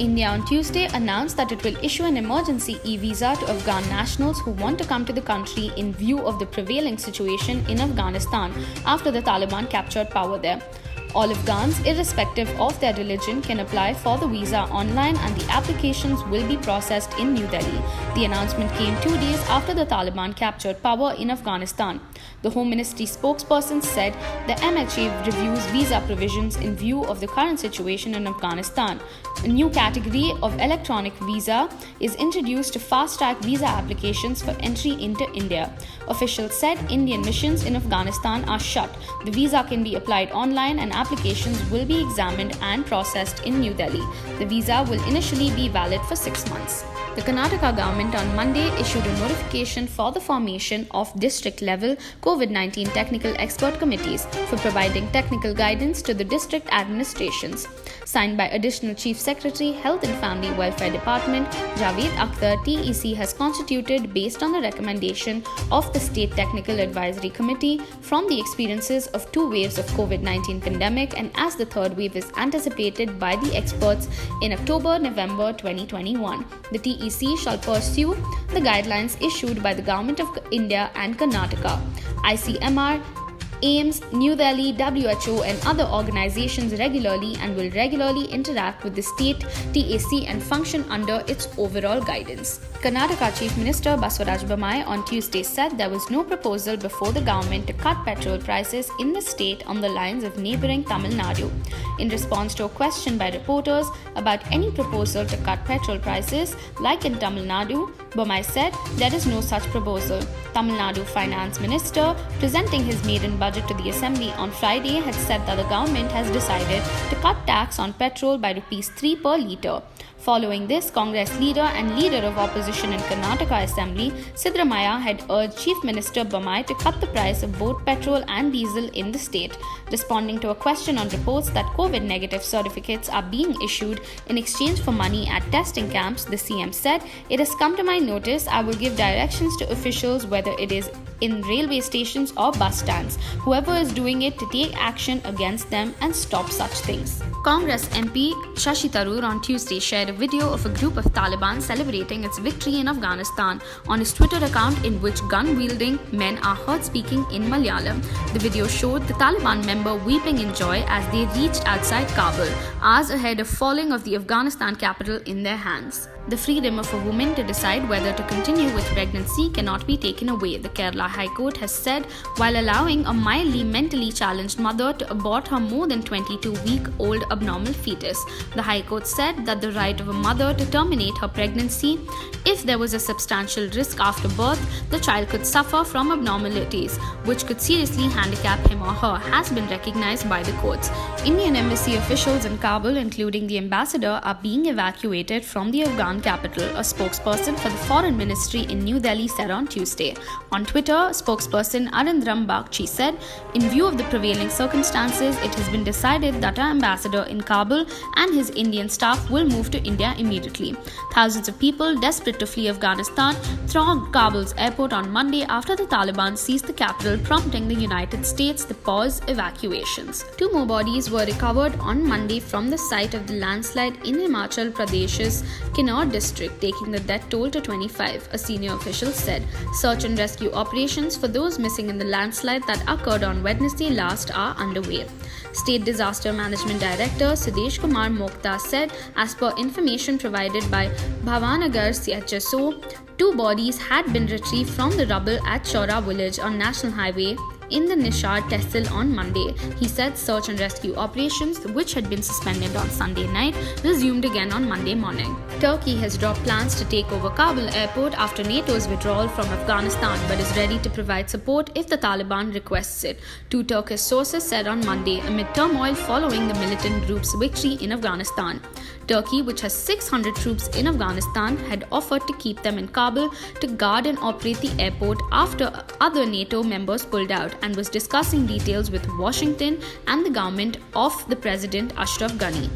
India on Tuesday announced that it will issue an emergency e-visa to Afghan nationals who want to come to the country in view of the prevailing situation in Afghanistan after the Taliban captured power there. All Afghans, irrespective of their religion, can apply for the visa online and the applications will be processed in New Delhi. The announcement came 2 days after the Taliban captured power in Afghanistan. The Home Ministry spokesperson said the MHA reviews visa provisions in view of the current situation in Afghanistan. A new category of electronic visa is introduced to fast-track visa applications for entry into India. Officials said Indian missions in Afghanistan are shut. The visa can be applied online and applications will be examined and processed in New Delhi. The visa will initially be valid for 6 months. The Karnataka government on Monday issued a notification for the formation of district-level COVID-19 technical expert committees for providing technical guidance to the district administrations. Signed by Additional Chief Secretary, Health and Family Welfare Department, Javed Akhtar, TEC has constituted based on the recommendation of the State Technical Advisory Committee from the experiences of 2 waves of COVID-19 pandemic and as the third wave is anticipated by the experts in October-November 2021. The TEC shall pursue the guidelines issued by the Government of India and Karnataka, ICMR, AIIMS, New Delhi, WHO and other organizations regularly and will regularly interact with the state TAC and function under its overall guidance. Karnataka Chief Minister Basavaraj Bommai on Tuesday said there was no proposal before the government to cut petrol prices in the state on the lines of neighbouring Tamil Nadu. In response to a question by reporters about any proposal to cut petrol prices, like in Tamil Nadu, Bommai said there is no such proposal. Tamil Nadu Finance Minister, presenting his maiden budget to the Assembly on Friday, had said that the government has decided to cut tax on petrol by Rs 3 per litre. Following this, Congress leader and leader of opposition in Karnataka Assembly, Siddaramaiah, had urged Chief Minister Bommai to cut the price of both petrol and diesel in the state. Responding to a question on reports that COVID-negative certificates are being issued in exchange for money at testing camps, the CM said, "It has come to my notice. I will give directions to officials, whether it is in railway stations or bus stands, whoever is doing it, to take action against them and stop such things." Congress MP Shashi Tharoor on Tuesday shared a video of a group of Taliban celebrating its victory in Afghanistan on his Twitter account, in which gun-wielding men are heard speaking in Malayalam. The video showed the Taliban member weeping in joy as they reached outside Kabul, hours ahead of falling of the Afghanistan capital in their hands. The freedom of a woman to decide whether to continue with pregnancy cannot be taken away, the Kerala High Court has said, while allowing a mildly mentally challenged mother to abort her more than 22-week-old abnormal fetus. The High Court said that the right of a mother to terminate her pregnancy if there was a substantial risk after birth the child could suffer from abnormalities which could seriously handicap him or her has been recognized by the courts. Indian embassy officials in Kabul, including the ambassador, are being evacuated from the Afghan capital, a spokesperson for the Foreign Ministry in New Delhi said on Tuesday. On Twitter, spokesperson Arindam Bagchi said, "In view of the prevailing circumstances, it has been decided that our ambassador in Kabul and his Indian staff will move to India immediately." Thousands of people desperate to flee Afghanistan thronged Kabul's airport on Monday after the Taliban seized the capital, prompting the United States to pause evacuations. 2 more bodies were recovered on Monday from the site of the landslide in Himachal Pradesh's Kinnaur district, taking the death toll to 25, a senior official said. Search and rescue operations for those missing in the landslide that occurred on Wednesday last are underway. State Disaster Management Director Sudesh Kumar Mokta said, as per information provided by Bhavanagar CHSO, 2 bodies had been retrieved from the rubble at Chora village on National Highway in the Nishar Tehsil on Monday. He said search and rescue operations, which had been suspended on Sunday night, resumed again on Monday morning. Turkey has dropped plans to take over Kabul airport after NATO's withdrawal from Afghanistan, but is ready to provide support if the Taliban requests it, 2 Turkish sources said on Monday, amid turmoil following the militant group's victory in Afghanistan. Turkey, which has 600 troops in Afghanistan, had offered to keep them in Kabul to guard and operate the airport after other NATO members pulled out, and was discussing details with Washington and the government of the President Ashraf Ghani.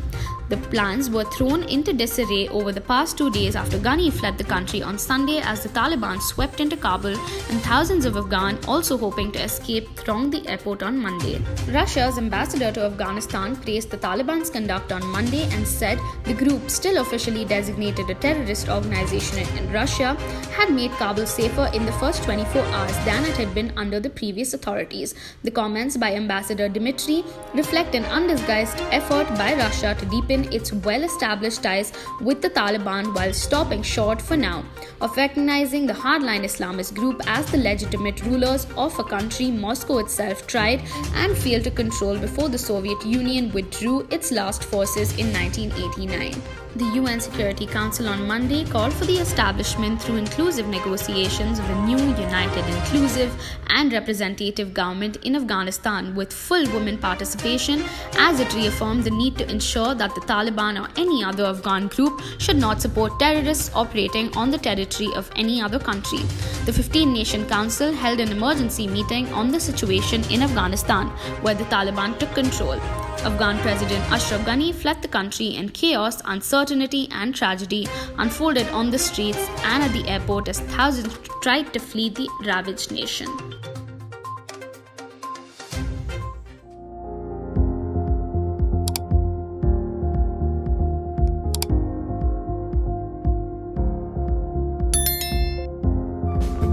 The plans were thrown into disarray over the past 2 days after Ghani fled the country on Sunday as the Taliban swept into Kabul, and thousands of Afghan also hoping to escape thronged the airport on Monday. Russia's ambassador to Afghanistan praised the Taliban's conduct on Monday and said the group, still officially designated a terrorist organization in Russia, had made Kabul safer in the first 24 hours than it had been under the previous authorities. The comments by Ambassador Dmitry reflect an undisguised effort by Russia to deepen its well-established ties with the Taliban while stopping short for now of recognizing the hardline Islamist group as the legitimate rulers of a country Moscow itself tried and failed to control before the Soviet Union withdrew its last forces in 1989. The UN Security Council on Monday called for the establishment through inclusive negotiations of a new, united, inclusive, and representative government in Afghanistan with full women participation, as it reaffirmed the need to ensure that the Taliban or any other Afghan group should not support terrorists operating on the territory of any other country. The 15-nation council held an emergency meeting on the situation in Afghanistan, where the Taliban took control. Afghan President Ashraf Ghani fled the country, and chaos, uncertainty, and tragedy unfolded on the streets and at the airport as thousands tried to flee the ravaged nation.